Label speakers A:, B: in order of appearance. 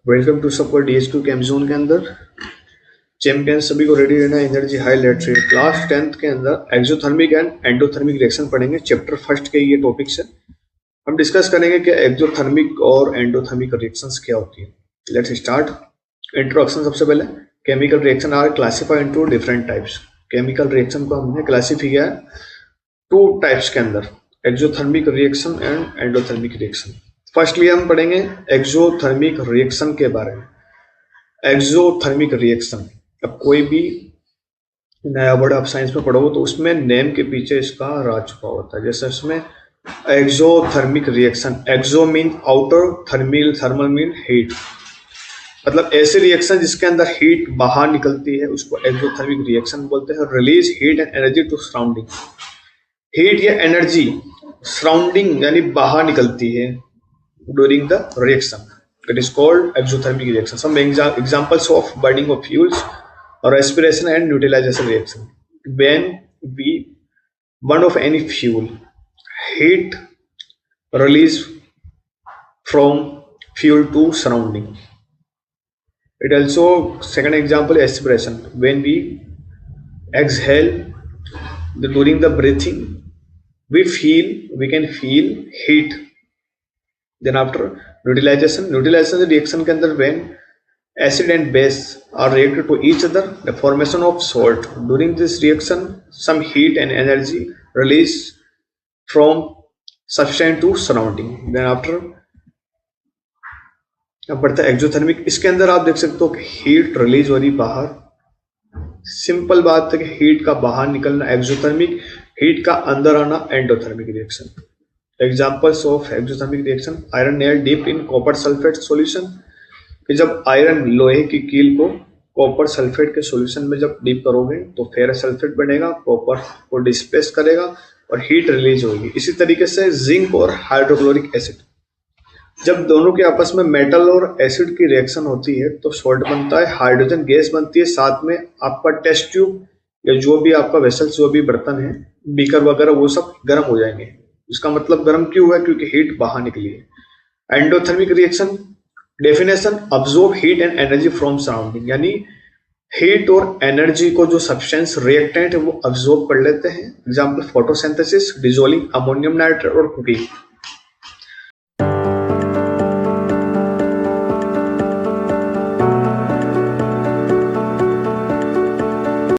A: Welcome to सबको DHQ cam zone के अंदर। चैंपियन सभी को रेडी रहना। Energy highlight rate class 10th के अंदर एक्सोथर्मिक एंड एंडोथर्मिक रिएक्शन पढ़ेंगे। चैप्टर फर्स्ट के ये टॉपिक्स है। हम डिस्कस करेंगे कि एक्सोथर्मिक और एंडोथर्मिक रिएक्शंस क्या होती है। Let's start. इंट्रोडक्शन सबसे पहले। Chemical reaction are classified into different types. Chemical reaction को हमने क्लासिफाई किया है टू टाइप्स के अंदर, exothermic reaction and endothermic reaction. Firstly हम पढ़ेंगे एक्सोथर्मिक रिएक्शन के बारे में। एक्सोथर्मिक रिएक्शन, अब कोई भी नया वर्ड आप साइंस में पढ़ोगे तो उसमें नेम के पीछे इसका राज छुपा होता है। जैसे इसमें exothermic reaction, exo mean outer, thermal mean heat, मतलब ऐसे रिएक्शन जिसके अंदर हीट बाहर निकलती है उसको एक्सोथर्मिक रिएक्शन बोलते हैं। Release heat and energy to surrounding, heat या एनर्जी सराउंडिंग यानी बाहर निकलती है during the reaction. It is called exothermic reaction. Some examples of burning of fuels or respiration and neutralization reaction. When we burn of any fuel, heat release from fuel to surrounding. It also, second example, aspiration. When we exhale, during the breathing, we can feel heat. Then after neutralization reaction के अंदर when acid and base are reacted to each other, the formation of salt. During this reaction, some heat and energy release from substance to surrounding. Then after अब बढ़ता है exothermic. इसके अंदर आप देख सकते हो कि हीट रिलीज हो रही बाहर। सिंपल बात है कि हीट का बाहर निकलना एक्सोथर्मिक, हीट का अंदर आना endothermic reaction. Examples of exothermic reaction, iron nail dipped in copper sulphate solution, कि जब आयरन लोहे की कील को कॉपर सल्फेट के सॉल्यूशन में जब डीप करोगे तो फेरस सल्फेट बनेगा, कॉपर को डिस्प्लेस करेगा और हीट रिलीज होगी। इसी तरीके से जिंक और हाइड्रोक्लोरिक एसिड, जब दोनों के आपस में मेटल और एसिड की रिएक्शन होती है तो सॉल्ट बनता है, हाइड्रोजन गैस बनती है, साथ में आपका टेस्ट ट्यूब या जो भी आपका वेसल, जो भी बर्तन है, बीकर वगैरह, वो सब गर्म हो जाएंगे। इसका मतलब गर्म क्यों हुआ? क्योंकि हीट बाहर निकली है। Endothermic reaction definition, absorb heat and energy from surrounding, यानी हीट और एनर्जी को जो सब्सटेंस रिएक्टेंट है वो अब्सॉर्ब कर लेते हैं। Example photosynthesis, dissolving ammonium nitrate और कुकिंग।